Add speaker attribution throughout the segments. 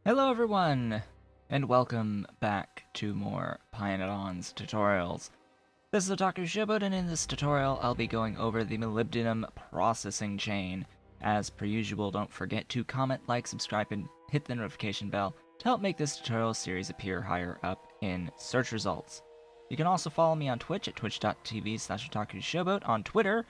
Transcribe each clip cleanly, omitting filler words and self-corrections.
Speaker 1: Hello everyone, and welcome back to more Pyanodons tutorials. This is Otaku Showboat, and in this tutorial I'll be going over the molybdenum processing chain. As per usual, don't forget to comment, like, subscribe, and hit the notification bell to help make this tutorial series appear higher up in search results. You can also follow me on Twitch at twitch.tv/OtakuShowboat, on Twitter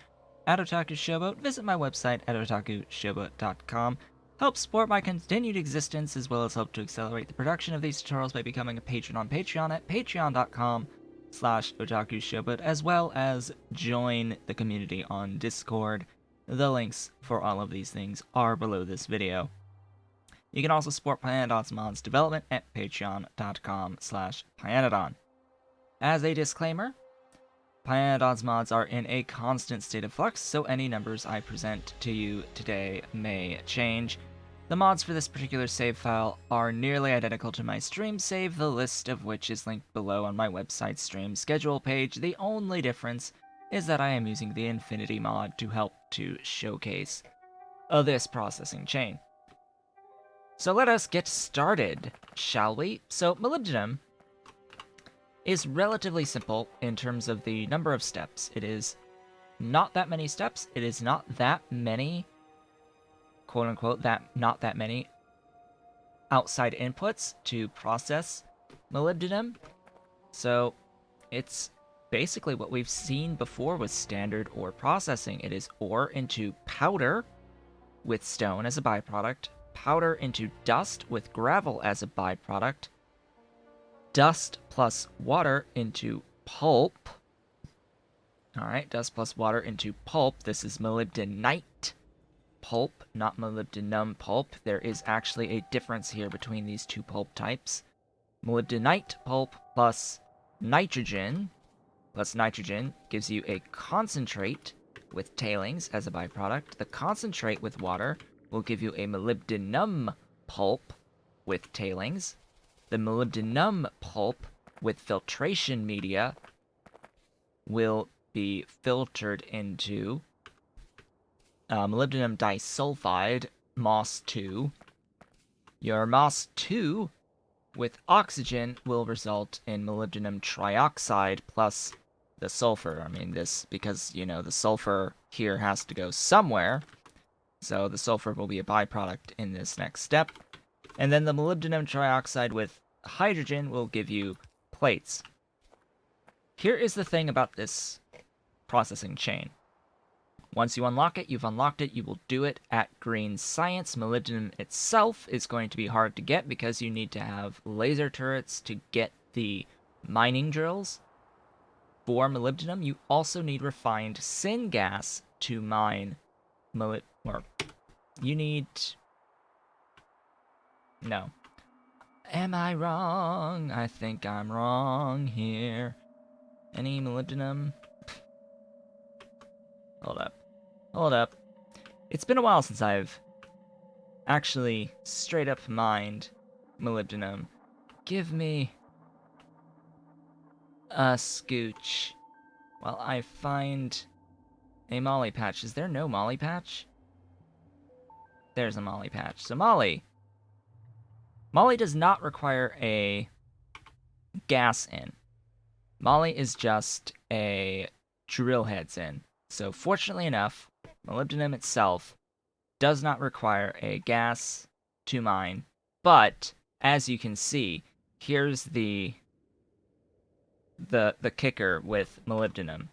Speaker 1: at OtakuShowboat, visit my website at otakushowboat.com, help support my continued existence, as well as help to accelerate the production of these tutorials by becoming a patron on Patreon at patreon.com/OtakuShowboat, as well as join the community on Discord. The links for all of these things are below this video. You can also support Pyanodons mods development at patreon.com/Pyanodon. As a disclaimer, Pyanodons mods are in a constant state of flux, so any numbers I present to you today may change. The mods for this particular save file are nearly identical to my stream save, the list of which is linked below on my website stream schedule page. The only difference is that I am using the Infinity mod to help to showcase this processing chain. So let us get started, shall we? So molybdenum is relatively simple in terms of the number of steps. It is not that many steps. It is not that many, quote-unquote, not that many outside inputs to process molybdenum. So it's basically what we've seen before with standard ore processing. It is ore into powder with stone as a byproduct, powder into dust with gravel as a byproduct, dust plus water into pulp. Alright, dust plus water into pulp. This is molybdenite pulp, not molybdenum pulp. There is actually a difference here between these two pulp types. Molybdenite pulp plus nitrogen gives you a concentrate with tailings as a byproduct. The concentrate with water will give you a molybdenum pulp with tailings. The molybdenum pulp with filtration media will be filtered into molybdenum disulfide, MOS2. Your MOS2 with oxygen will result in molybdenum trioxide plus the sulfur. I mean, this, because, you know, the sulfur here has to go somewhere, so the sulfur will be a byproduct in this next step. And then the molybdenum trioxide with hydrogen will give you plates. Here is the thing about this processing chain. Once you unlock it, you've unlocked it. You will do it at green science. Molybdenum itself is going to be hard to get because you need to have laser turrets to get the mining drills. For molybdenum, you also need refined syngas to mine molybdenum. You need... No. Am I wrong? I think I'm wrong here. Any molybdenum? Hold up. It's been a while since I've actually straight up mined molybdenum. Give me a scooch while I find a molly patch. Is there no molly patch? There's a molly patch. So molly does not require a gas in. Molly is just a drill heads in. So fortunately enough, molybdenum itself does not require a gas to mine, but as you can see, here's the kicker with molybdenum.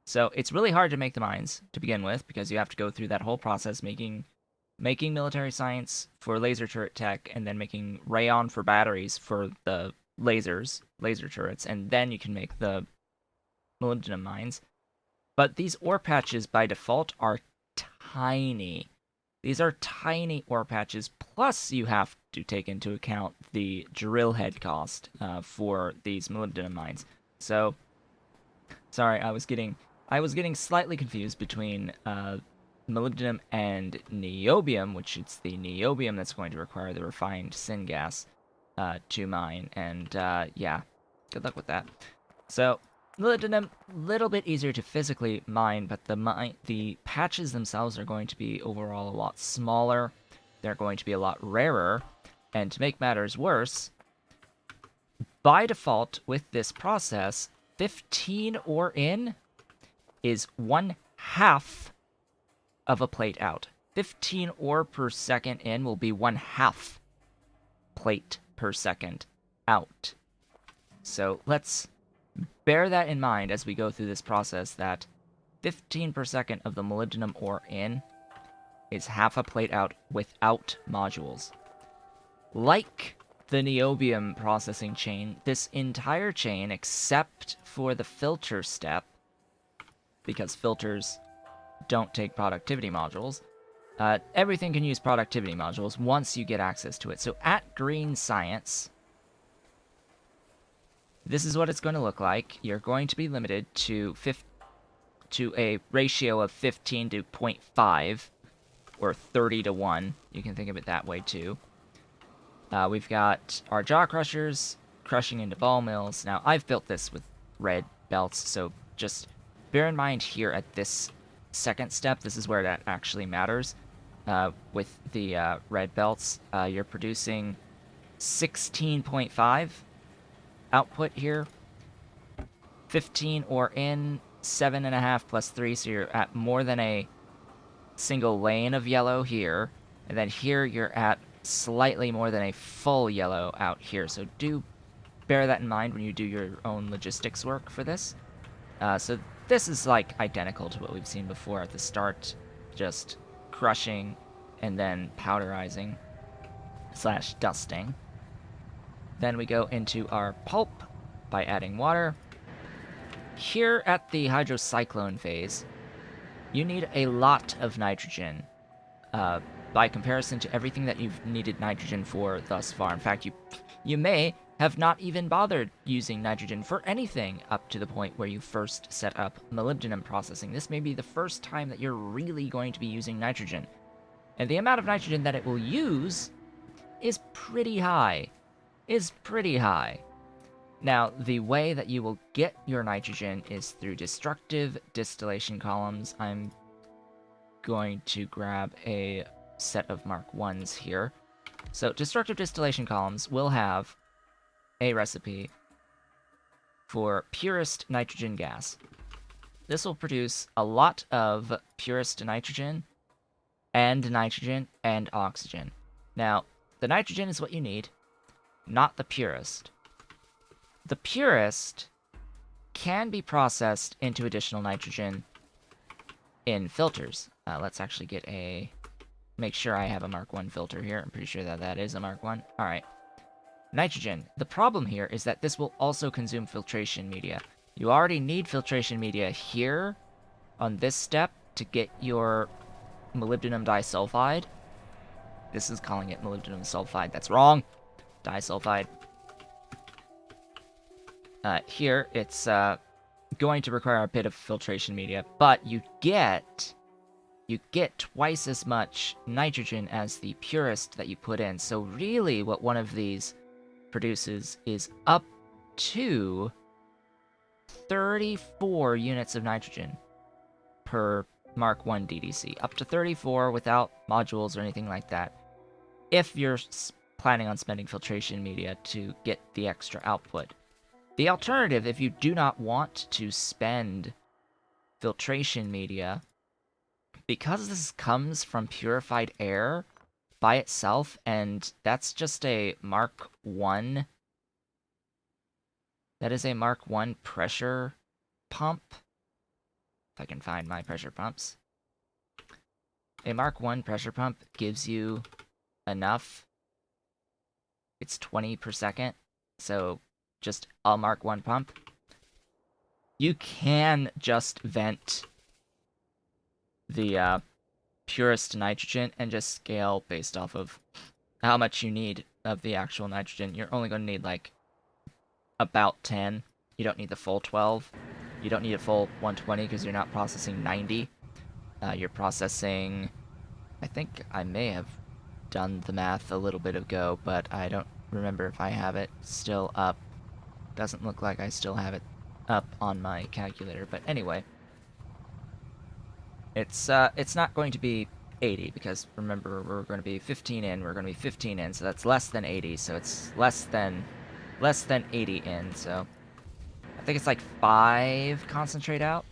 Speaker 1: So it's really hard to make the mines to begin with because you have to go through that whole process making military science for laser turret tech, and then making rayon for batteries for the laser turrets, and then you can make the molybdenum mines. But these ore patches by default are tiny. These are tiny ore patches, plus you have to take into account the drill head cost for these molybdenum mines. So, sorry, I was getting slightly confused between molybdenum and niobium, which it's the niobium that's going to require the refined syngas to mine, and yeah, good luck with that. So, molybdenum, little bit easier to physically mine, but the patches themselves are going to be overall a lot smaller. They're going to be a lot rarer, And to make matters worse, by default with this process, 15 ore in is 1/2 of a plate out. 15 ore per second in will be 1/2 plate per second out. So let's bear that in mind as we go through this process, that 15 per second of the molybdenum ore in is 1/2 a plate out without modules. Like the niobium processing chain, this entire chain, except for the filter step, because filters don't take productivity modules, everything can use productivity modules once you get access to it. So at green science, this is what it's going to look like. You're going to be limited to a ratio of 15 to 0.5, or 30 to 1. You can think of it that way too. We've got our jaw crushers crushing into ball mills. Now, I've built this with red belts, so just bear in mind here at this second step, this is where that actually matters. With the red belts, you're producing 16.5 output here. 15 ore in, 7.5 plus 3, so you're at more than a single lane of yellow here. And then here you're at slightly more than a full yellow out here. So do bear that in mind when you do your own logistics work for this. So this is like identical to what we've seen before at the start, just crushing and then powderizing / dusting. Then we go into our pulp by adding water. Here at the hydrocyclone phase, you need a lot of nitrogen by comparison to everything that you've needed nitrogen for thus far. In fact, you may have not even bothered using nitrogen for anything up to the point where you first set up molybdenum processing. This may be the first time that you're really going to be using nitrogen. And the amount of nitrogen that it will use is pretty high. Now, the way that you will get your nitrogen is through destructive distillation columns. I'm going to grab a set of Mark 1s here. So destructive distillation columns will have a recipe for purest nitrogen gas. This will produce a lot of purest nitrogen and oxygen. Now, the nitrogen is what you need, not the purest. The purest can be processed into additional nitrogen in filters. Let's actually make sure I have a Mark 1 filter here. I'm pretty sure that is a Mark 1. All right. Nitrogen. The problem here is that this will also consume filtration media. You already need filtration media here on this step to get your molybdenum disulfide. This is calling it molybdenum sulfide. That's wrong. Disulfide. Here, it's going to require a bit of filtration media, but you get twice as much nitrogen as the purest that you put in. So really what one of these produces is up to 34 units of nitrogen per Mark 1 DDC. Up to 34 without modules or anything like that, if you're planning on spending filtration media to get the extra output. The alternative, if you do not want to spend filtration media, because this comes from purified air by itself, and that's just a Mark 1. That is a Mark 1 pressure pump. If I can find my pressure pumps. A Mark 1 pressure pump gives you enough. It's 20 per second, so just a Mark 1 pump. You can just vent the purest nitrogen and just scale based off of how much you need of the actual nitrogen. You're only going to need like about 10. You don't need the full 12. You don't need a full 120 because you're not processing 90. You're processing, I think I may have done the math a little bit ago, but I don't remember if I have it still up. Doesn't look like I still have it up on my calculator, but anyway. It's not going to be 80, because remember, we're going to be 15 in, we're going to be 15 in, so that's less than 80, so it's less than 80 in, so I think it's like 5 concentrate out.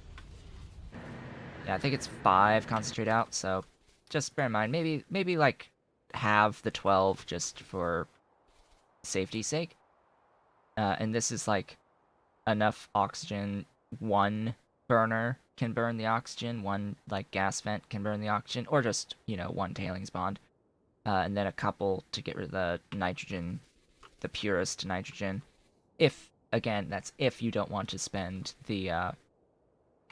Speaker 1: Yeah, I think it's 5 concentrate out, so just bear in mind, maybe like have the 12 just for safety's sake. And this is like enough oxygen. One burner can burn the oxygen, one like gas vent can burn the oxygen, or just, one tailings bond. And then a couple to get rid of the nitrogen, the purest nitrogen. If, again, that's if you don't want to spend the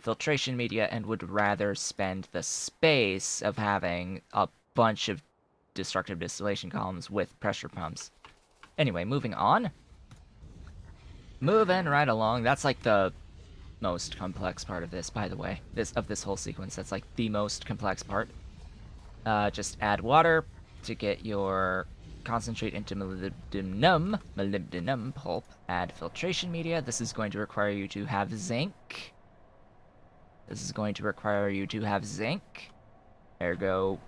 Speaker 1: filtration media and would rather spend the space of having a bunch of destructive distillation columns with pressure pumps. Anyway, moving on. Moving right along. That's like the most complex part of this, by the way. This whole sequence. That's like the most complex part. Just add water to get your concentrate into molybdenum pulp. Add filtration media. This is going to require you to have zinc. Ergo,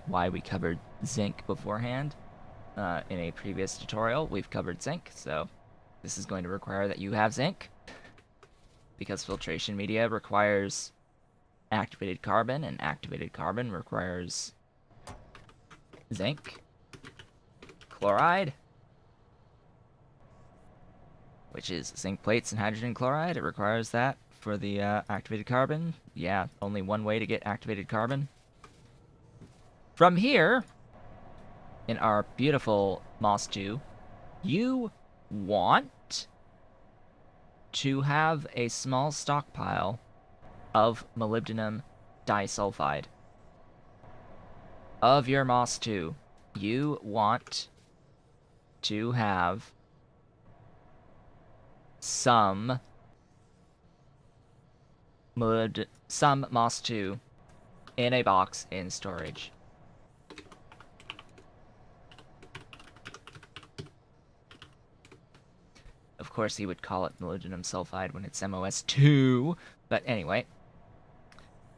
Speaker 1: why we covered zinc beforehand. In a previous tutorial, we've covered zinc, so this is going to require that you have zinc. Because filtration media requires activated carbon, and activated carbon requires zinc. Chloride, which is zinc plates and hydrogen chloride. It requires that for the activated carbon. Yeah, only one way to get activated carbon. From here, in our beautiful Moss 2, you want to have a small stockpile of molybdenum disulfide. Of your Moss 2, you want to have some Moss 2 in a box in storage. Of course, he would call it molybdenum sulfide when it's MOS2, but anyway.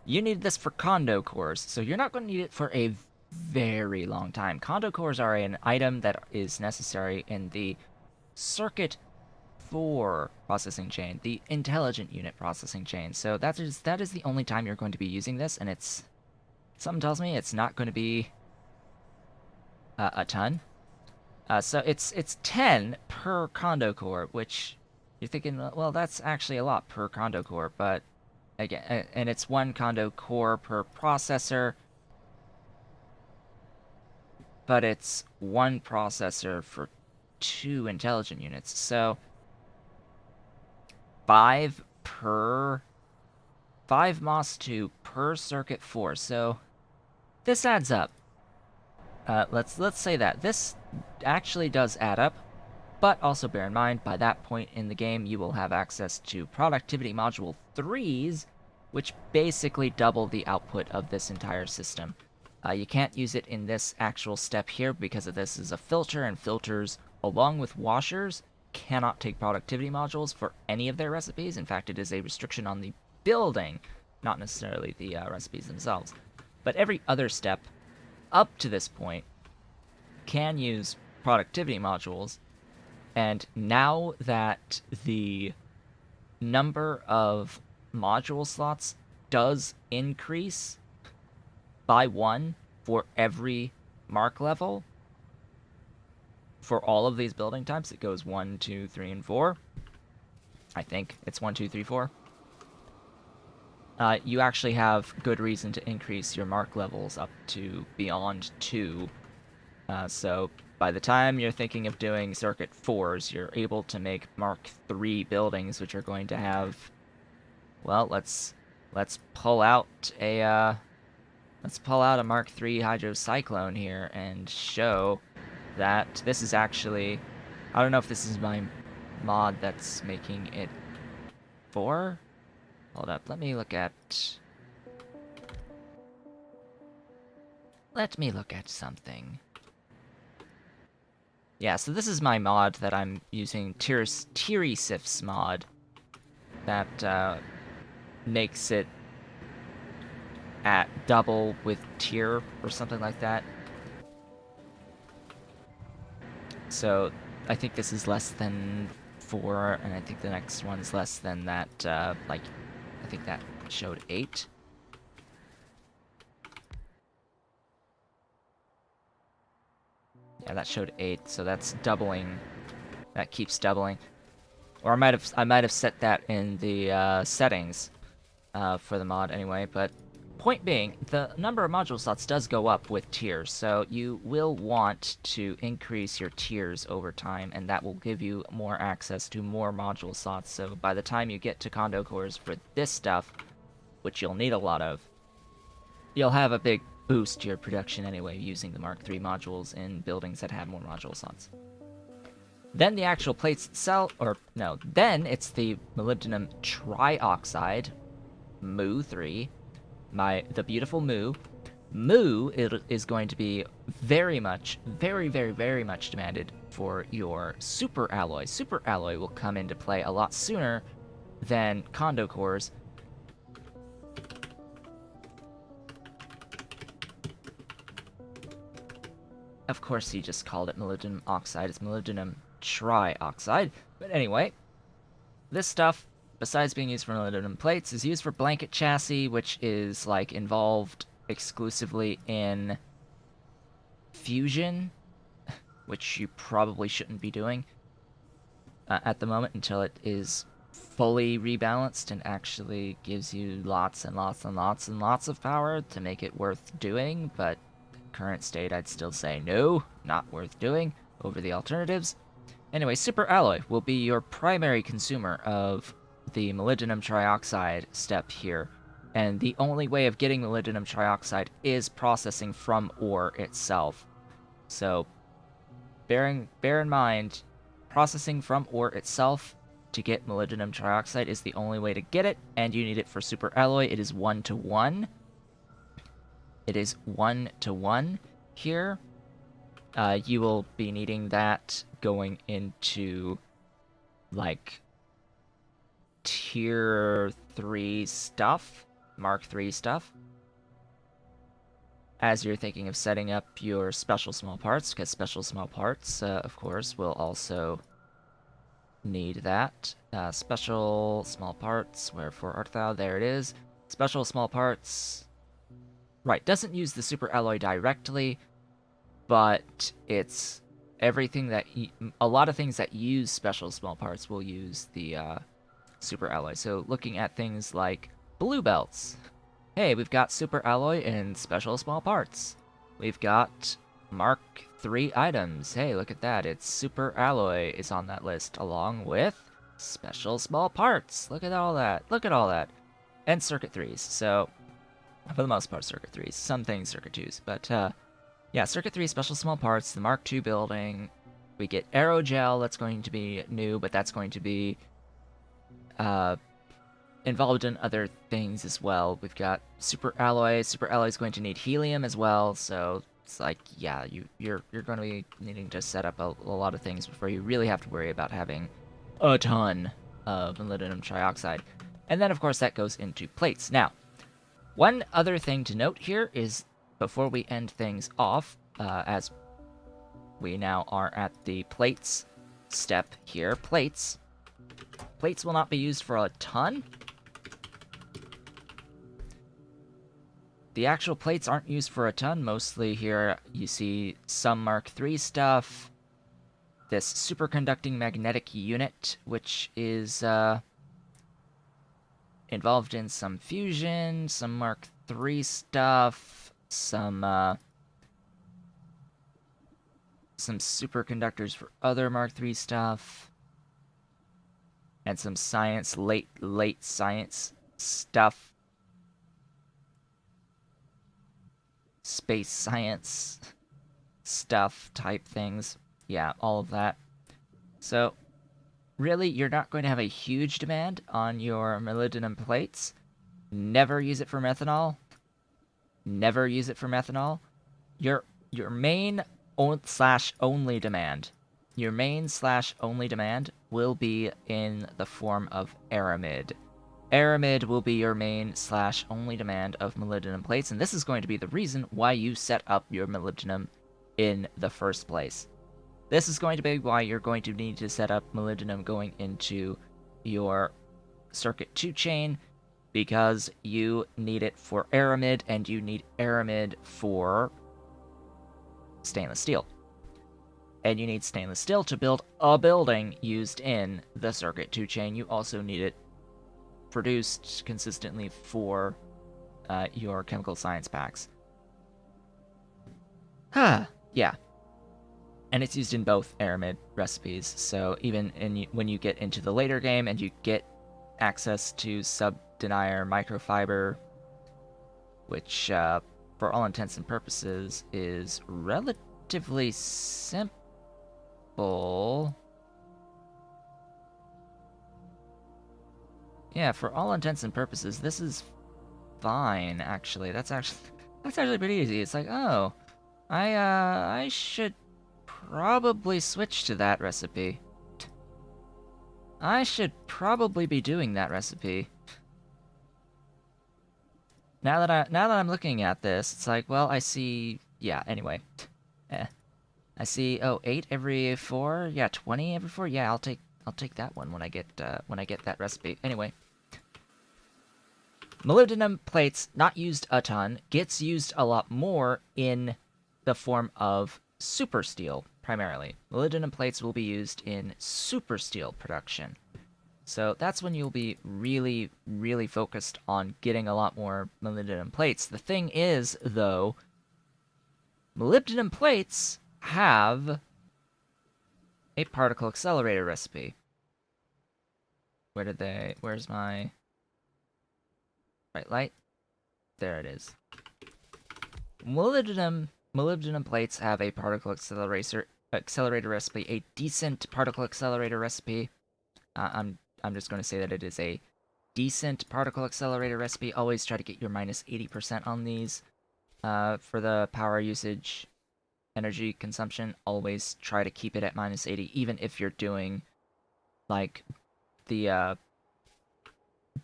Speaker 1: You need this for condo cores, so you're not going to need it for a very long time. Condo cores are an item that is necessary in the Circuit 4 processing chain, the intelligent unit processing chain. So that is the only time you're going to be using this, and something tells me it's not going to be a ton. So it's 10 per condo core, which you're thinking, well, that's actually a lot per condo core, but again, and it's 1 condo core per processor, but it's 1 processor for 2 intelligent units, so 5 MOS 2 per circuit 4, so this adds up. Let's say that this actually does add up, but also bear in mind, by that point in the game, you will have access to Productivity Module 3s, which basically double the output of this entire system. You can't use it in this actual step here because of this is a filter, and filters, along with washers, cannot take productivity modules for any of their recipes. In fact, it is a restriction on the building, not necessarily the recipes themselves. But every other step up to this point can use productivity modules, and now that the number of module slots does increase by 1 for every mark level, for all of these building types, it goes 1, 2, 3, and 4. I think it's 1, 2, 3, 4. You actually have good reason to increase your mark levels up to beyond 2. So by the time you're thinking of doing Circuit 4s, you're able to make Mark 3 buildings, which are going to have... Well, let's pull out a Mark 3 Hydrocyclone here and show that this is actually... I don't know if this is my mod that's making it 4? Hold up, let me look at something. Yeah, so this is my mod that I'm using, Tirisif's mod, that makes it at double with tier or something like that. So I think this is less than 4, and I think the next one's less than that. Like, I think that showed 8. Yeah, that showed 8, so that's doubling. That keeps doubling. Or I might have set that in the settings for the mod anyway. But point being, the number of module slots does go up with tiers, so you will want to increase your tiers over time, and that will give you more access to more module slots. So by the time you get to condo cores for this stuff, which you'll need a lot of, you'll have a big boost to your production anyway using the Mark III modules in buildings that have more module slots. Then the actual plates itself, or no, then it's the molybdenum trioxide, Mu3, the beautiful Mu. Mu is going to be very much, very much demanded for your super alloy. Super alloy will come into play a lot sooner than condo cores. Of course, he just called it molybdenum oxide. It's molybdenum trioxide. But anyway, this stuff, besides being used for molybdenum plates, is used for blanket chassis, which is like involved exclusively in fusion, which you probably shouldn't be doing at the moment until it is fully rebalanced and actually gives you lots and lots and lots and lots of power to make it worth doing. But current state, I'd still say no, not worth doing over the alternatives. Anyway, super alloy will be your primary consumer of the molybdenum trioxide step here, and the only way of getting molybdenum trioxide is processing from ore itself. So bear in mind, processing from ore itself to get molybdenum trioxide is the only way to get it, and you need it for super alloy. It is 1-to-1. It is 1-to-1 here. You will be needing that going into, like, tier 3 stuff, Mark III stuff, as you're thinking of setting up your special small parts, because special small parts, of course, will also need that. Special small parts, wherefore art thou? There it is. Special small parts, right, doesn't use the super alloy directly, but it's everything that a lot of things that use special small parts will use the super alloy. So looking at things like blue belts, hey, we've got super alloy and special small parts. We've got Mark III items. Hey, look at that, it's super alloy is on that list along with special small parts. Look at all that. Look at all that. And circuit 3s. So for the most part, circuit 3s. Some things circuit 2s, but yeah, Circuit 3 special small parts, the Mark II building. We get aerogel, that's going to be new, but that's going to be involved in other things as well. We've got super alloy. Super alloy is going to need helium as well, so it's like, yeah, you're going to be needing to set up a lot of things before you really have to worry about having a ton of molybdenum trioxide. And then, of course, that goes into plates. Now, one other thing to note here is, before we end things off, as we now are at the plates step here, plates will not be used for a ton. The actual plates aren't used for a ton. Mostly here you see some Mark III stuff, this superconducting magnetic unit, which is involved in some fusion, some Mark III stuff, some superconductors for other Mark III stuff, and some science, late science stuff, space science stuff type things. Yeah, all of that. So really, you're not going to have a huge demand on your molybdenum plates. Never use it for methanol. Never use it for methanol. Your main /only demand. Your main /only demand will be in the form of aramid. Aramid will be your main / only demand of molybdenum plates, and this is going to be the reason why you set up your molybdenum in the first place. This is going to be why you're going to need to set up molybdenum going into your circuit 2 chain, because you need it for aramid, and you need aramid for stainless steel. And you need stainless steel to build a building used in the circuit 2 chain. You also need it produced consistently for your chemical science packs. Yeah. And it's used in both aramid recipes, so even when you get into the later game and you get access to sub-denier microfiber, which for all intents and purposes is relatively simple. Yeah, for all intents and purposes, this is fine, actually. That's actually pretty easy. It's like, oh, I should probably switch to that recipe. I should probably be doing that recipe. Now that I'm looking at this, it's like, well, I see, yeah, anyway. I see, oh, 8 every 4? Yeah, 20 every 4? Yeah, I'll take that one when I get that recipe. Anyway. Molybdenum plates, not used a ton, gets used a lot more in the form of super steel, primarily. Molybdenum plates will be used in super steel production. So that's when you'll be really, really focused on getting a lot more molybdenum plates. The thing is, though, molybdenum plates have a particle accelerator recipe. Where's my bright light? There it is. Molybdenum plates have a particle accelerator recipe, a decent particle accelerator recipe. I'm just going to say that it is a decent particle accelerator recipe. Always try to get your minus 80% on these for the power usage, energy consumption. Always try to keep it at minus 80, even if you're doing like the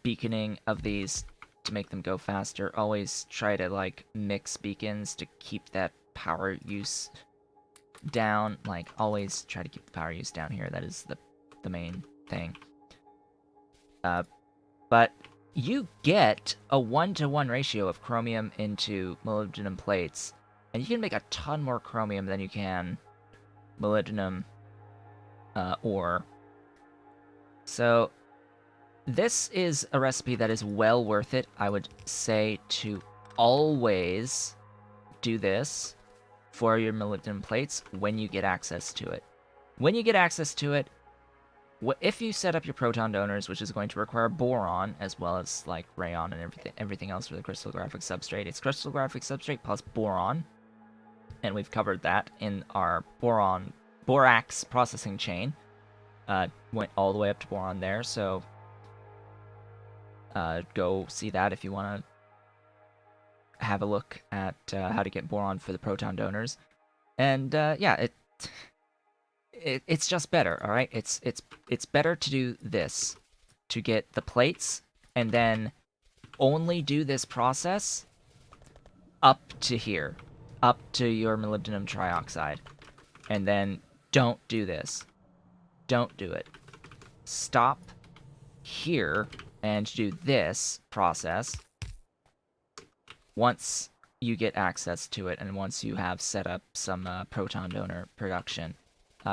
Speaker 1: beaconing of these to make them go faster. Always try to like mix beacons to keep that power use down. Like always try to keep the power use down here. That is the main thing. But you get a 1-to-1 ratio of chromium into molybdenum plates, and you can make a ton more chromium than you can molybdenum ore. So this is a recipe that is well worth it. I would say to always do this for your molybdenum plates when you get access to it. When you get access to it, if you set up your proton donors, which is going to require boron as well as like rayon and everything else for the crystallographic substrate, it's crystallographic substrate plus boron, and we've covered that in our borax processing chain. Went all the way up to boron there, so go see that if you want to have a look at how to get boron for the proton donors. And yeah, it's just better, all right? It's better to do this, to get the plates, and then only do this process up to here, up to your molybdenum trioxide, and then don't do this. Don't do it. Stop here and do this process once you get access to it and once you have set up some proton donor production.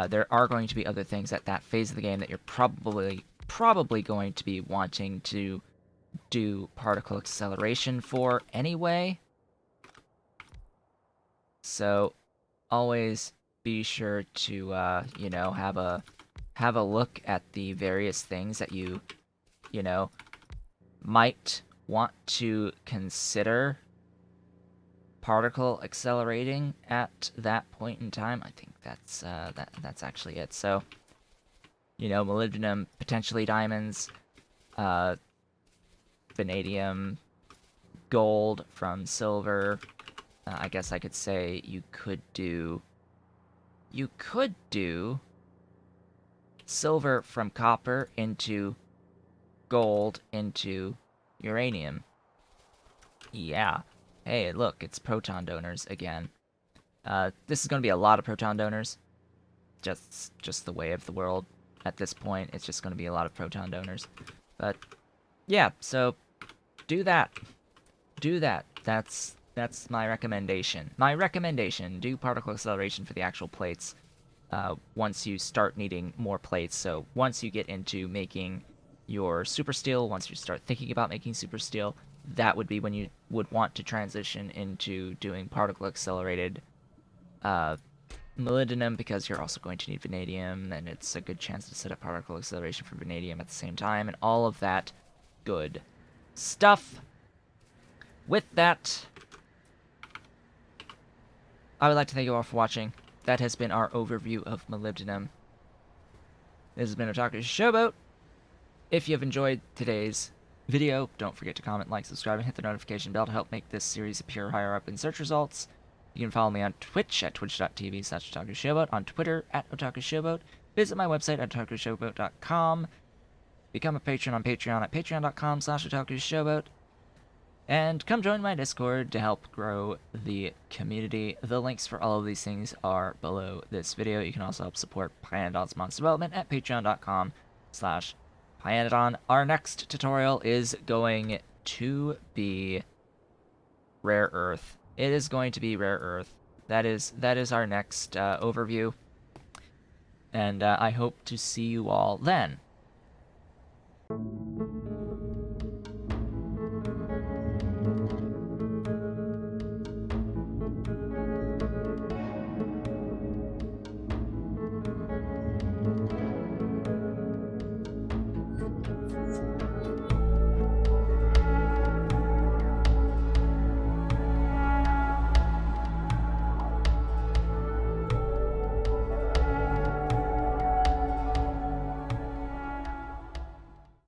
Speaker 1: There are going to be other things at that phase of the game that you're probably going to be wanting to do particle acceleration for anyway. So always be sure to you know, have a look at the various things that you know, might want to consider particle accelerating at that point in time. I think that's actually it. So, you know, molybdenum, potentially diamonds, vanadium, gold from silver. I guess I could say you could do silver from copper into gold into uranium. Yeah. Hey, look, it's proton donors again. This is going to be a lot of proton donors. Just the way of the world at this point. It's just going to be a lot of proton donors. But yeah, so do that. Do that. That's my recommendation. My recommendation: do particle acceleration for the actual plates. Once you start needing more plates. So once you get into making your super steel, once you start thinking about making super steel, that would be when you would want to transition into doing particle accelerated molybdenum, because you're also going to need vanadium, and it's a good chance to set up particle acceleration for vanadium at the same time, and all of that good stuff. With that, I would like to thank you all for watching. That has been our overview of molybdenum. This has been Otaku Showboat. If you have enjoyed today's video, don't forget to comment, like, subscribe, and hit the notification bell to help make this series appear higher up in search results. You can follow me on Twitch at twitch.tv/OtakuShowboat, on Twitter at OtakuShowboat, visit my website at OtakuShowboat.com, become a patron on Patreon at patreon.com/OtakuShowboat, and come join my Discord to help grow the community. The links for all of these things are below this video. You can also help support Pyanodons Mods Development at patreon.com/Pyanodon. Our next tutorial is going to be Rare Earth. It is going to be Rare Earth. That is our next overview. And I hope to see you all then.